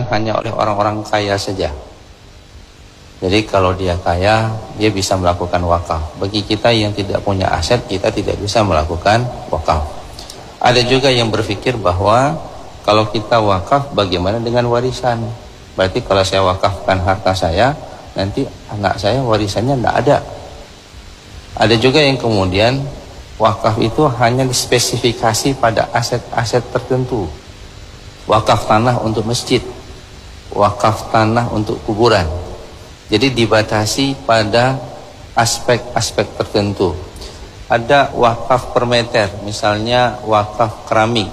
digunakan hanya oleh orang-orang kaya saja. Jadi kalau dia kaya, dia bisa melakukan wakaf. Bagi kita yang tidak punya aset, kita tidak bisa melakukan wakaf. Ada juga yang berpikir bahwa kalau kita wakaf, bagaimana dengan warisan? Berarti kalau saya wakafkan harta saya, nanti anak saya warisannya tidak ada. Ada juga yang kemudian wakaf itu hanya dispesifikasi pada aset-aset tertentu. Wakaf tanah untuk masjid, wakaf tanah untuk kuburan. Jadi dibatasi pada aspek-aspek tertentu. Ada wakaf per meter, misalnya wakaf keramik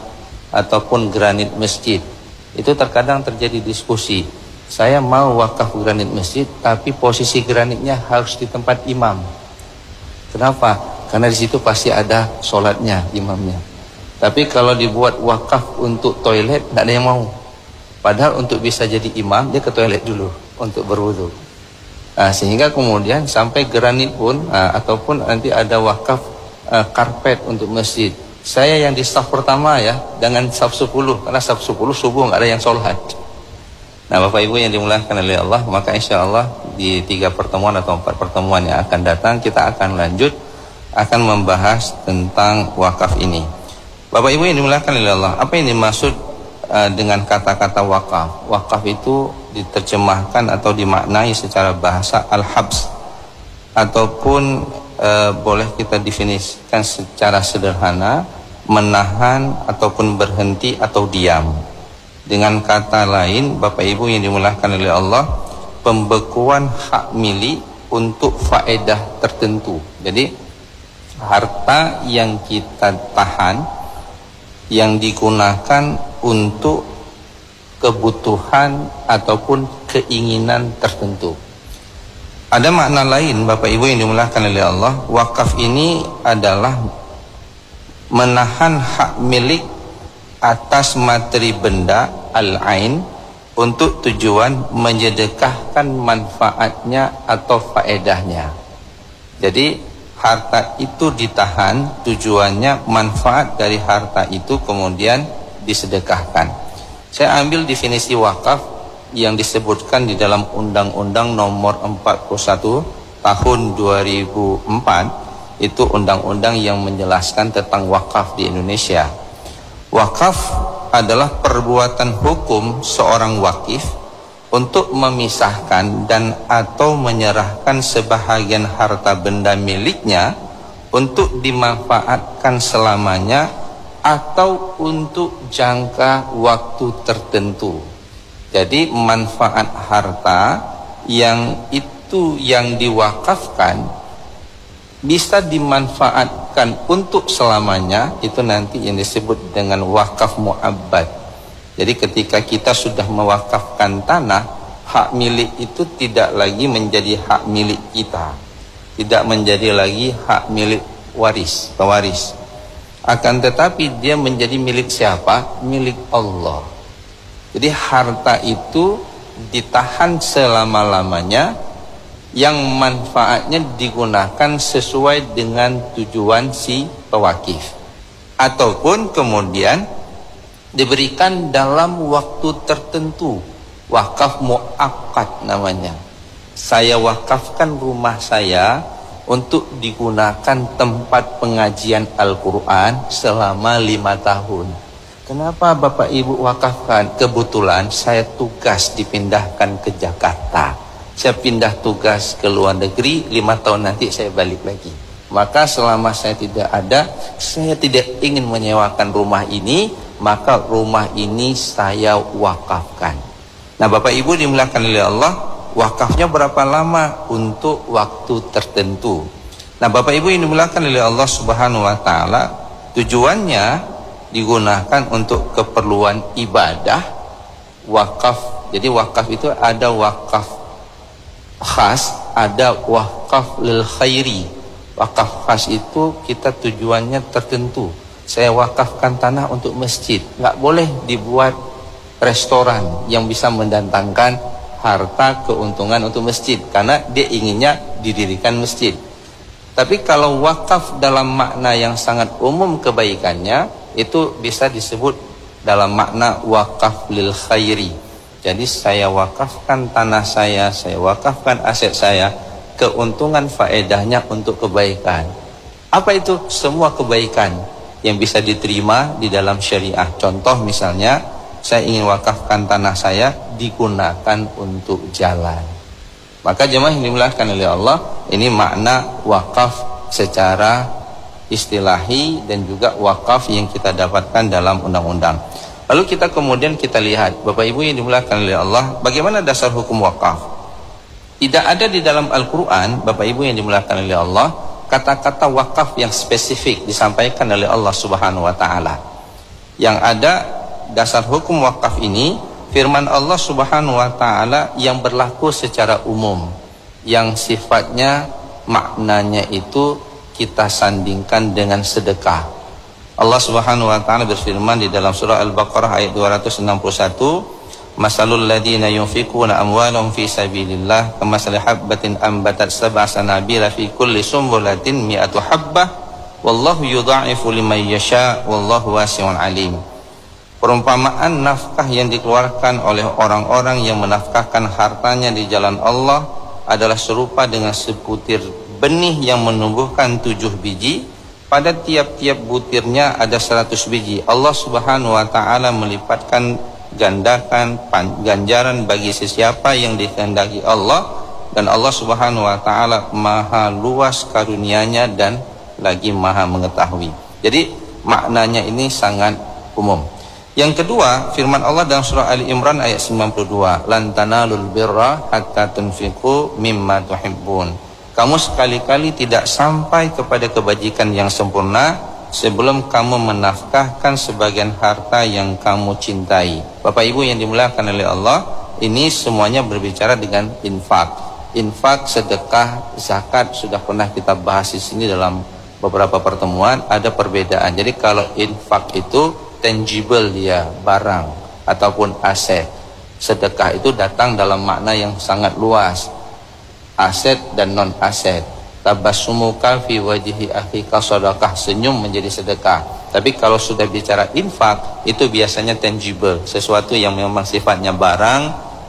ataupun granit masjid. Itu terkadang terjadi diskusi. Saya mau wakaf granit masjid, tapi posisi granitnya harus di tempat imam. Kenapa? Karena di situ pasti ada sholatnya imamnya. Tapi kalau dibuat wakaf untuk toilet, tidak ada yang mau. Padahal untuk bisa jadi imam, dia ke toilet dulu untuk berwudu. Nah, sehingga kemudian sampai granit pun, ataupun nanti ada wakaf karpet untuk masjid. Saya yang di saf pertama ya, dengan saf 10, karena saf 10 subuh nggak ada yang sholat. Nah, Bapak Ibu yang dimuliakan oleh Allah, maka insya Allah di 3 pertemuan atau 4 pertemuan yang akan datang, kita akan lanjut, akan membahas tentang wakaf ini. Bapak Ibu yang dimuliakan oleh Allah, apa yang dimaksud dengan kata-kata wakaf? Wakaf itu diterjemahkan atau dimaknai secara bahasa al-habs, ataupun boleh kita definisikan secara sederhana, menahan ataupun berhenti atau diam. Dengan kata lain, Bapak Ibu yang dimuliakan oleh Allah, pembekuan hak milik untuk faedah tertentu. Jadi harta yang kita tahan, yang digunakan untuk kebutuhan ataupun keinginan tertentu. Ada makna lain, Bapak Ibu yang dimuliakan oleh Allah, wakaf ini adalah menahan hak milik atas materi benda al-ain untuk tujuan menyedekahkan manfaatnya atau faedahnya. Jadi harta itu ditahan, tujuannya manfaat dari harta itu kemudian disedekahkan. Saya ambil definisi wakaf yang disebutkan di dalam Undang-Undang Nomor 41 Tahun 2004. Itu undang-undang yang menjelaskan tentang wakaf di Indonesia. Wakaf adalah perbuatan hukum seorang wakif untuk memisahkan dan atau menyerahkan sebahagian harta benda miliknya untuk dimanfaatkan selamanya atau untuk jangka waktu tertentu. Jadi manfaat harta yang itu yang diwakafkan bisa dimanfaatkan untuk selamanya, itu nanti yang disebut dengan wakaf mu'abbad. Jadi ketika kita sudah mewakafkan tanah, hak milik itu tidak lagi menjadi hak milik kita, tidak menjadi lagi hak milik pewaris. Akan tetapi dia menjadi milik siapa? Milik Allah. Jadi harta itu ditahan selama-lamanya, yang manfaatnya digunakan sesuai dengan tujuan si pewakif, ataupun kemudian diberikan dalam waktu tertentu. Wakaf muakkad namanya. Saya wakafkan rumah saya untuk digunakan tempat pengajian Al-Quran selama 5 tahun. Kenapa Bapak Ibu wakafkan? Kebetulan saya tugas dipindahkan ke Jakarta. Saya pindah tugas ke luar negeri, 5 tahun nanti saya balik lagi. Maka selama saya tidak ada, saya tidak ingin menyewakan rumah ini, maka rumah ini saya wakafkan. Nah, Bapak Ibu dimuliakan oleh Allah, wakafnya berapa lama? Untuk waktu tertentu. Nah, Bapak Ibu yang dimuliakan oleh Allah Subhanahu wa taala, tujuannya digunakan untuk keperluan ibadah. Wakaf, jadi wakaf itu ada wakaf khas, ada wakaf lil khairi. Wakaf khas itu kita tujuannya tertentu. Saya wakafkan tanah untuk masjid, nggak boleh dibuat restoran yang bisa mendatangkan harta keuntungan untuk masjid, karena dia inginnya didirikan masjid. Tapi kalau wakaf dalam makna yang sangat umum kebaikannya, itu bisa disebut dalam makna wakaf lil khairi. Jadi saya wakafkan tanah saya wakafkan aset saya, keuntungan faedahnya untuk kebaikan. Apa itu? Semua kebaikan yang bisa diterima di dalam syariah. Contoh misalnya, saya ingin wakafkan tanah saya digunakan untuk jalan. Maka jemaah yang dimuliakan oleh Allah, ini makna wakaf secara istilahi dan juga wakaf yang kita dapatkan dalam undang-undang. Lalu kita kemudian kita lihat, Bapak Ibu yang dimuliakan oleh Allah, bagaimana dasar hukum wakaf? Tidak ada di dalam Al-Quran, Bapak Ibu yang dimuliakan oleh Allah, kata-kata wakaf yang spesifik disampaikan oleh Allah Subhanahu wa Ta'ala. Yang ada dasar hukum wakaf ini firman Allah Subhanahu wa Ta'ala yang berlaku secara umum, yang sifatnya maknanya itu kita sandingkan dengan sedekah. Allah Subhanahu wa Ta'ala berfirman di dalam surah Al-Baqarah ayat 261, masalul ladina yunfikuna amwalahum fi sabilillah kamasali habbatin ambatat sab'a sanabila fi kulli sumbulatin mi'atu habbah wallahu yudha'ifu liman yasha wallahu wasi'un alim. Perumpamaan nafkah yang dikeluarkan oleh orang-orang yang menafkahkan hartanya di jalan Allah adalah serupa dengan sebutir benih yang menumbuhkan 7 biji. Pada tiap-tiap butirnya ada 100 biji. Allah Subhanahu wa Ta'ala melipatkan gandakan ganjaran bagi sesiapa yang dikehendaki Allah, dan Allah Subhanahu wa Ta'ala maha luas karunia-Nya dan lagi maha mengetahui. Jadi maknanya ini sangat umum. Yang kedua, firman Allah dalam surah Ali Imran ayat 92, lan tanalul birra hatta tunfiqu mimma tuhibbun. Kamu sekali-kali tidak sampai kepada kebajikan yang sempurna sebelum kamu menafkahkan sebagian harta yang kamu cintai. Bapak Ibu yang dimuliakan oleh Allah, ini semuanya berbicara dengan infak. Infak, sedekah, zakat sudah pernah kita bahas di sini dalam beberapa pertemuan. Ada perbedaan. Jadi kalau infak itu tangible, dia barang ataupun aset. Sedekah itu datang dalam makna yang sangat luas, aset dan non aset. Tabassumuka fi wajhi akhika sedekah, senyum menjadi sedekah. Tapi kalau sudah bicara infak, itu biasanya tangible, sesuatu yang memang sifatnya barang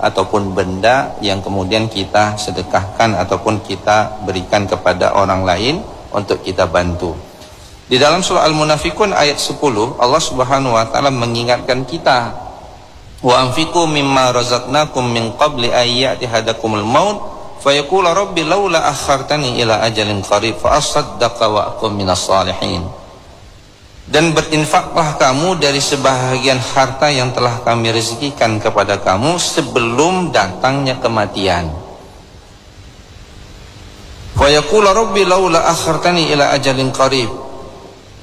ataupun benda yang kemudian kita sedekahkan ataupun kita berikan kepada orang lain untuk kita bantu. Di dalam surah Al-Munafikun ayat 10, Allah Subhanahu wa Ta'ala mengingatkan kita, wa anfiqu mimma razaqnakum min qabli ayyati hadakumul maut fayaqula rabbi laula akhartani ila ajalin qarib fa asaddaqa wa akum minas salihin. Dan berinfaklah kamu dari sebahagian harta yang telah kami rezekikan kepada kamu sebelum datangnya kematian. Fayaqula rabbi laula akhartani ila ajalin qarib.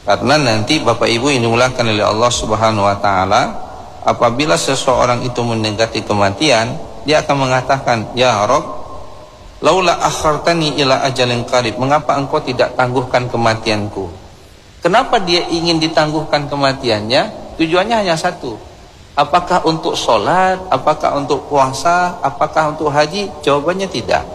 Karena nanti Bapak Ibu ini dimuliakan oleh Allah Subhanahu wa Ta'ala, apabila seseorang itu mendekati kematian, dia akan mengatakan, ya Rabb, laula akhartani ila ajalin qarib, mengapa engkau tidak tangguhkan kematianku? Kenapa dia ingin ditangguhkan kematiannya? Tujuannya hanya satu, apakah untuk sholat, apakah untuk puasa, apakah untuk haji? Jawabannya tidak.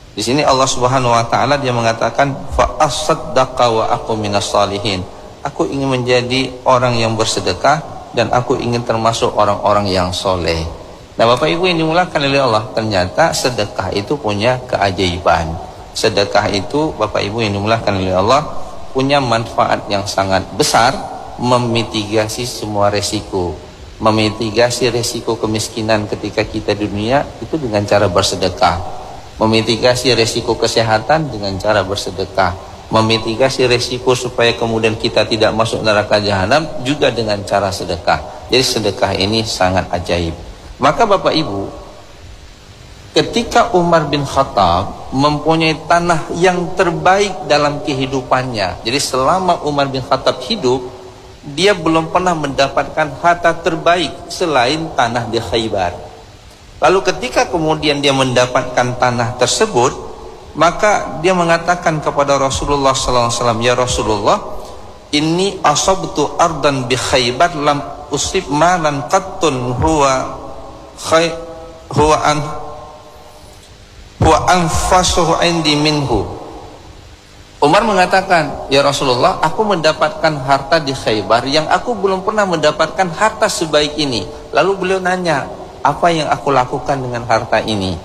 Di sini Allah Subhanahu wa Ta'ala dia mengatakan, fa asaddaqa wa aku minas salihin. Aku ingin menjadi orang yang bersedekah dan aku ingin termasuk orang-orang yang soleh. Nah, Bapak Ibu yang dimuliakan oleh Allah, ternyata sedekah itu punya keajaiban. Sedekah itu, Bapak Ibu yang dimuliakan oleh Allah, punya manfaat yang sangat besar, memitigasi semua resiko. Memitigasi resiko kemiskinan ketika kita di dunia itu dengan cara bersedekah. Memitigasi resiko kesehatan dengan cara bersedekah. Memitigasi resiko supaya kemudian kita tidak masuk neraka jahanam juga dengan cara sedekah. Jadi sedekah ini sangat ajaib. Maka Bapak Ibu, ketika Umar bin Khattab mempunyai tanah yang terbaik dalam kehidupannya, jadi selama Umar bin Khattab hidup, dia belum pernah mendapatkan harta terbaik selain tanah di Khaybar. Lalu ketika kemudian dia mendapatkan tanah tersebut, maka dia mengatakan kepada Rasulullah SAW, ya Rasulullah, inni asabtu ardan bi Khaybar lam usib malan qattun huwa anfasuhu indi minhu. Umar mengatakan, ya Rasulullah, aku mendapatkan harta di Khaybar yang aku belum pernah mendapatkan harta sebaik ini. Lalu beliau nanya, apa yang aku lakukan dengan harta ini?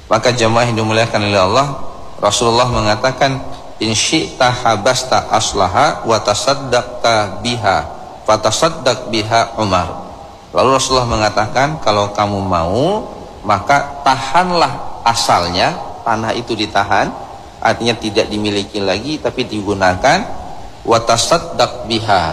Maka jamaah yang dimuliakan oleh Allah, Rasulullah mengatakan, in syi'ta habasta aslaha wa tasaddaqta biha fatasaddaq biha Umar. Lalu Rasulullah mengatakan, kalau kamu mau, maka tahanlah asalnya, tanah itu ditahan, artinya tidak dimiliki lagi tapi digunakan, wa tasaddaq biha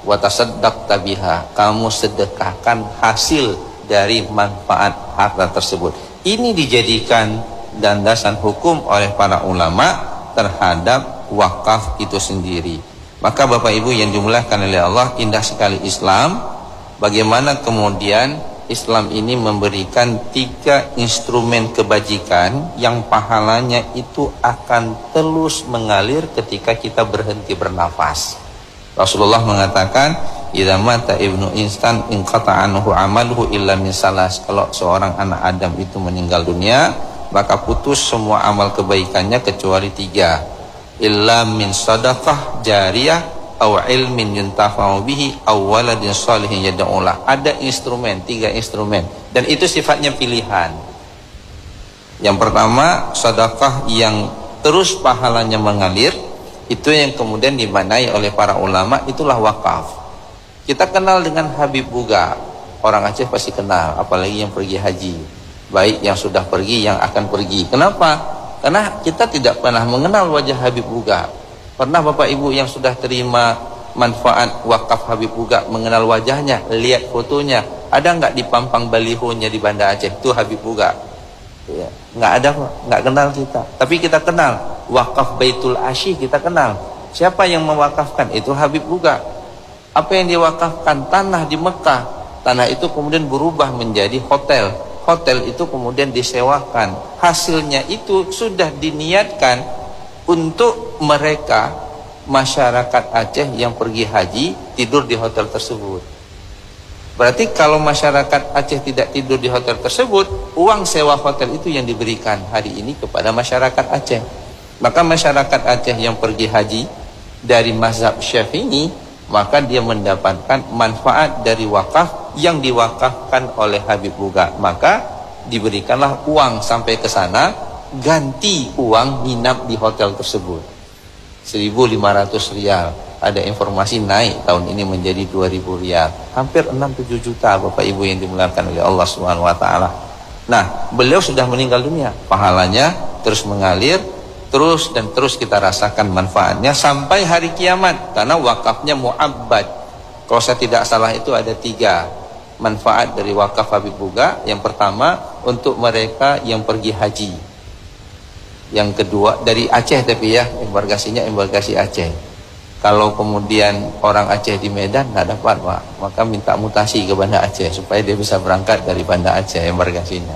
wa tasaddaqta biha, kamu sedekahkan hasil dari manfaat harta tersebut. Ini dijadikan landasan hukum oleh para ulama terhadap wakaf itu sendiri. Maka Bapak Ibu yang dimuliakan oleh Allah, indah sekali Islam. Bagaimana kemudian Islam ini memberikan 3 instrumen kebajikan yang pahalanya itu akan terus mengalir ketika kita berhenti bernafas. Rasulullah mengatakan, idza mata ibnu instan inqata anhu amaluhu illa min salas. Kalau seorang anak Adam itu meninggal dunia, maka putus semua amal kebaikannya kecuali 3. Illa min sadaqah jariyah aw ilmin yuntafa'u bihi aw waladin shalihin yad'ulah. Ada instrumen, 3 instrumen, dan itu sifatnya pilihan. Yang pertama, sedekah yang terus pahalanya mengalir, itu yang kemudian dimaknai oleh para ulama, itulah wakaf. Kita kenal dengan Habib Buga, orang Aceh pasti kenal, apalagi yang pergi haji, baik yang sudah pergi, yang akan pergi. Kenapa? Karena kita tidak pernah mengenal wajah Habib Buga. Pernah Bapak Ibu yang sudah terima manfaat wakaf Habib Buga mengenal wajahnya, lihat fotonya? Ada nggak di pampang balihonya di Banda Aceh? Itu Habib Buga. Ya, nggak ada, nggak kenal kita. Tapi kita kenal wakaf Baitul Asyi, kita kenal. Siapa yang mewakafkan? Itu Habib Buga. Apa yang diwakafkan? Tanah di Mekah. Tanah itu kemudian berubah menjadi hotel. Hotel itu kemudian disewakan. Hasilnya itu sudah diniatkan untuk mereka masyarakat Aceh yang pergi haji tidur di hotel tersebut. Berarti kalau masyarakat Aceh tidak tidur di hotel tersebut, uang sewa hotel itu yang diberikan hari ini kepada masyarakat Aceh. Maka masyarakat Aceh yang pergi haji dari mazhab Syafi'i, maka dia mendapatkan manfaat dari wakaf yang diwakafkan oleh Habib Buga. Maka diberikanlah uang sampai ke sana, ganti uang nginap di hotel tersebut. 1.500 rial. Ada informasi naik tahun ini menjadi 2.000 rial. Hampir 6-7 juta Bapak Ibu yang dimuliakan oleh Allah Subhanahu wa taala. Nah, beliau sudah meninggal dunia. Pahalanya terus mengalir, terus dan terus kita rasakan manfaatnya sampai hari kiamat, karena wakafnya mu'abbad. Kalau saya tidak salah itu ada 3 manfaat dari wakaf Habib Buga. Yang pertama, untuk mereka yang pergi haji. Yang kedua, dari Aceh tapi ya, embarkasinya embarkasi Aceh. Kalau kemudian orang Aceh di Medan nggak dapat Pak, maka minta mutasi ke Banda Aceh supaya dia bisa berangkat dari Banda Aceh embarkasinya.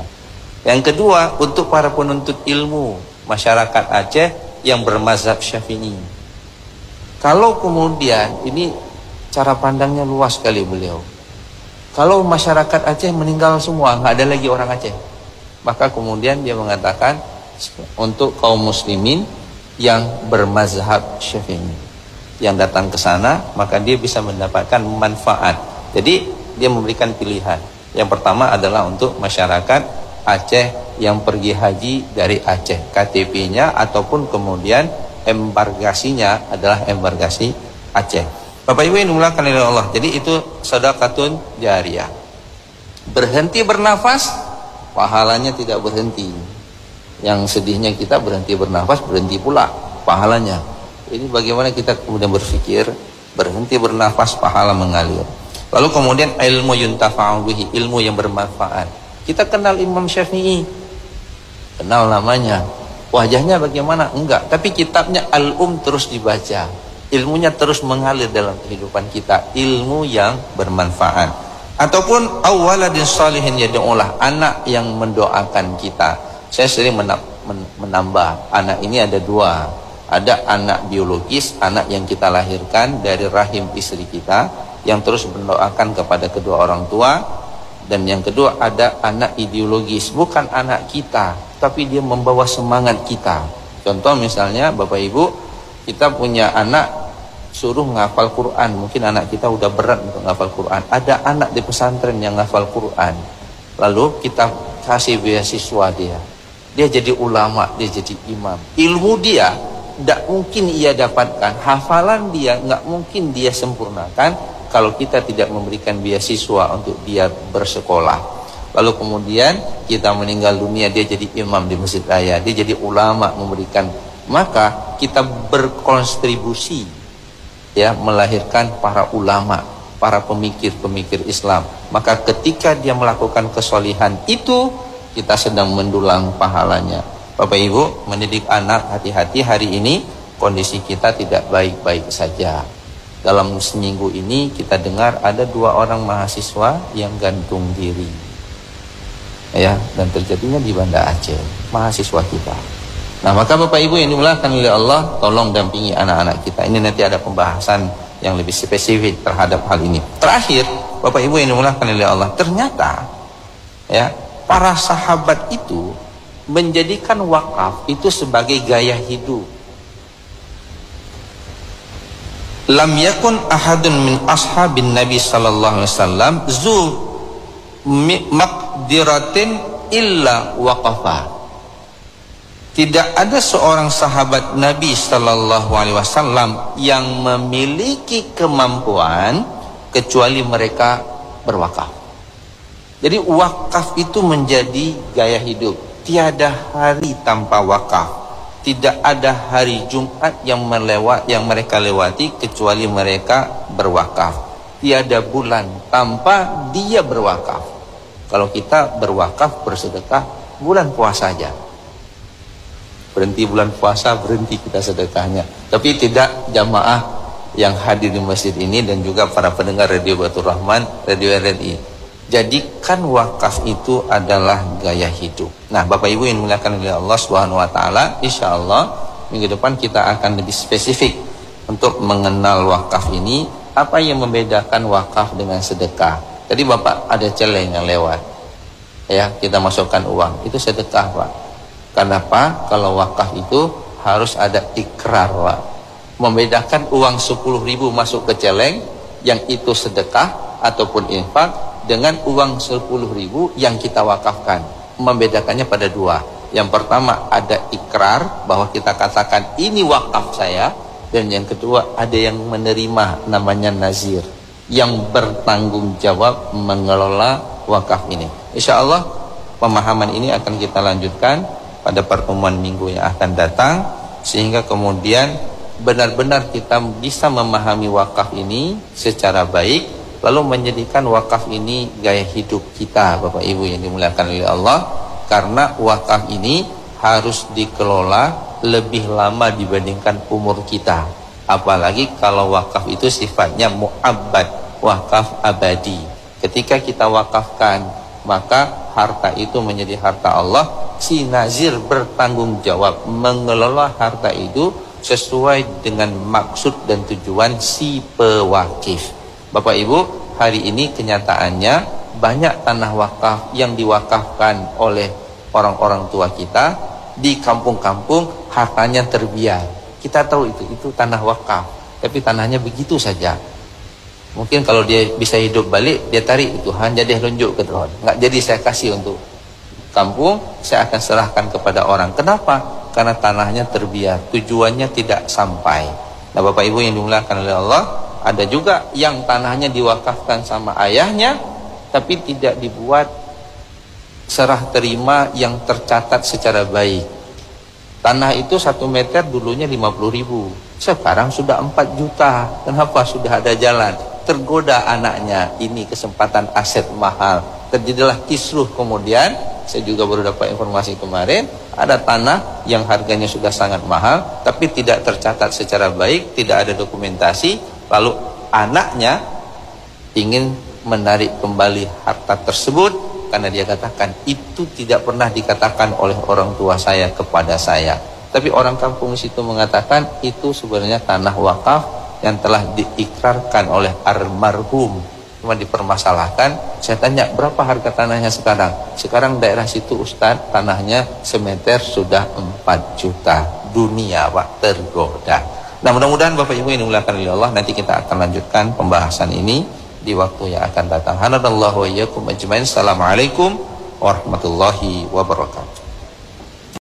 Yang kedua, untuk para penuntut ilmu masyarakat Aceh yang bermazhab Syafi'i. Kalau kemudian, ini cara pandangnya luas sekali beliau. Kalau masyarakat Aceh meninggal semua, nggak ada lagi orang Aceh, maka kemudian dia mengatakan untuk kaum muslimin yang bermazhab Syafi'i yang datang ke sana, maka dia bisa mendapatkan manfaat. Jadi dia memberikan pilihan. Yang pertama adalah untuk masyarakat Aceh yang pergi haji dari Aceh, KTP-nya ataupun kemudian embarkasinya adalah embarkasi Aceh. Bapak Ibu yang dimuliakan oleh Allah, jadi itu sedekatun jariyah. Berhenti bernafas, pahalanya tidak berhenti. Yang sedihnya kita berhenti bernafas, berhenti pula pahalanya. Ini bagaimana kita kemudian berpikir, berhenti bernafas, pahala mengalir. Lalu kemudian ilmu yuntafa'u bihi, ilmu yang bermanfaat. Kita kenal Imam Syafi'i, kenal namanya, wajahnya bagaimana? Enggak, tapi kitabnya Al-Um terus dibaca, ilmunya terus mengalir dalam kehidupan kita, ilmu yang bermanfaat. Ataupun awaladin shalihin yad'ulah, anak yang mendoakan kita. Saya sering menambah, anak ini ada 2. Ada anak biologis, anak yang kita lahirkan dari rahim istri kita, yang terus mendoakan kepada kedua orang tua. Dan yang kedua ada anak ideologis, bukan anak kita, tapi dia membawa semangat kita. Contoh misalnya Bapak Ibu, kita punya anak suruh ngafal Quran. Mungkin anak kita udah berat untuk ngafal Quran. Ada anak di pesantren yang ngafal Quran. lalu kita kasih beasiswa dia jadi ulama, dia jadi imam. Ilmu dia tidak mungkin ia dapatkan, hafalan dia nggak mungkin dia sempurnakan kalau kita tidak memberikan beasiswa untuk dia bersekolah. Lalu kemudian kita meninggal dunia, dia jadi imam di masjid raya, dia jadi ulama memberikan, maka kita berkontribusi ya melahirkan para ulama, para pemikir-pemikir Islam. Maka ketika dia melakukan kesolihan itu, kita sedang mendulang pahalanya. Bapak Ibu, mendidik anak, hati-hati, hari ini kondisi kita tidak baik-baik saja. Dalam seminggu ini kita dengar ada 2 orang mahasiswa yang gantung diri, ya, dan terjadinya di Banda Aceh, mahasiswa kita. Nah, maka Bapak Ibu yang dimuliakan oleh Allah, tolong dampingi anak-anak kita. Ini nanti ada pembahasan yang lebih spesifik terhadap hal ini. Terakhir, Bapak Ibu yang dimuliakan oleh Allah, ternyata ya, para sahabat itu menjadikan wakaf itu sebagai gaya hidup. Lam yakun ahadun min ashabin Nabi sallallahu alaihi wasallam zu maqdiratin illa waqafa. Tidak ada seorang sahabat Nabi sallallahu alaihi wasallam yang memiliki kemampuan kecuali mereka berwakaf. Jadi wakaf itu menjadi gaya hidup. Tiada hari tanpa wakaf. Tidak ada hari Jumat yang mereka lewati kecuali mereka berwakaf. Tiada bulan tanpa dia berwakaf. Kalau kita berwakaf, bersedekah bulan puasa saja. Berhenti bulan puasa, berhenti kita sedekahnya. Tapi tidak jamaah yang hadir di masjid ini dan juga para pendengar Radio Batur Rahman, Radio RRI. Jadikan wakaf itu adalah gaya hidup. Nah, Bapak Ibu yang dimuliakan oleh Allah Subhanahu wa taala, insyaallah minggu depan kita akan lebih spesifik untuk mengenal wakaf ini, apa yang membedakan wakaf dengan sedekah. Tadi Bapak ada celeng yang lewat. Ya, kita masukkan uang, itu sedekah, Pak. Kenapa? Kalau wakaf itu harus ada ikrar, Pak. Membedakan uang 10.000 masuk ke celeng yang itu sedekah ataupun infak dengan uang 10.000 yang kita wakafkan. Membedakannya pada 2. Yang pertama ada ikrar bahwa kita katakan ini wakaf saya, dan yang kedua ada yang menerima, namanya nazir, yang bertanggung jawab mengelola wakaf ini. Insya Allah pemahaman ini akan kita lanjutkan pada pertemuan minggu yang akan datang, sehingga kemudian benar-benar kita bisa memahami wakaf ini secara baik, lalu menjadikan wakaf ini gaya hidup kita, Bapak Ibu yang dimuliakan oleh Allah. Karena wakaf ini harus dikelola lebih lama dibandingkan umur kita. Apalagi kalau wakaf itu sifatnya mu'abbad, wakaf abadi. Ketika kita wakafkan, maka harta itu menjadi harta Allah. Si nazir bertanggung jawab mengelola harta itu sesuai dengan maksud dan tujuan si pewakif. Bapak Ibu, hari ini kenyataannya banyak tanah wakaf yang diwakafkan oleh orang-orang tua kita di kampung-kampung, hartanya terbiar. Kita tahu itu tanah wakaf, tapi tanahnya begitu saja. Mungkin kalau dia bisa hidup balik, dia tarik itu, hanya dia tunjuk ke drone. Nggak jadi saya kasih untuk kampung, saya akan serahkan kepada orang. Kenapa? Karena tanahnya terbiar, tujuannya tidak sampai. Nah, Bapak Ibu yang dimuliakan oleh Allah, ada juga yang tanahnya diwakafkan sama ayahnya, tapi tidak dibuat serah terima yang tercatat secara baik. Tanah itu 1 meter dulunya 50.000, sekarang sudah 4 juta. Kenapa? Sudah ada jalan. Tergoda anaknya, ini kesempatan aset mahal. Terjadilah kisruh kemudian. Saya juga baru dapat informasi kemarin, ada tanah yang harganya sudah sangat mahal, tapi tidak tercatat secara baik, tidak ada dokumentasi. Lalu anaknya ingin menarik kembali harta tersebut karena dia katakan itu tidak pernah dikatakan oleh orang tua saya kepada saya. Tapi orang kampung situ mengatakan itu sebenarnya tanah wakaf yang telah diikrarkan oleh almarhum. Cuma dipermasalahkan. Saya tanya berapa harga tanahnya sekarang? Sekarang daerah situ Ustaz, tanahnya semeter sudah 4 juta. Dunia, Pak, tergoda. Nah, mudah-mudahan Bapak Ibu yang dimuliakan oleh Allah, nanti kita akan lanjutkan pembahasan ini di waktu yang akan datang. Hanadallahu wa iyyakum ajmain. Assalamualaikum warahmatullahi wabarakatuh.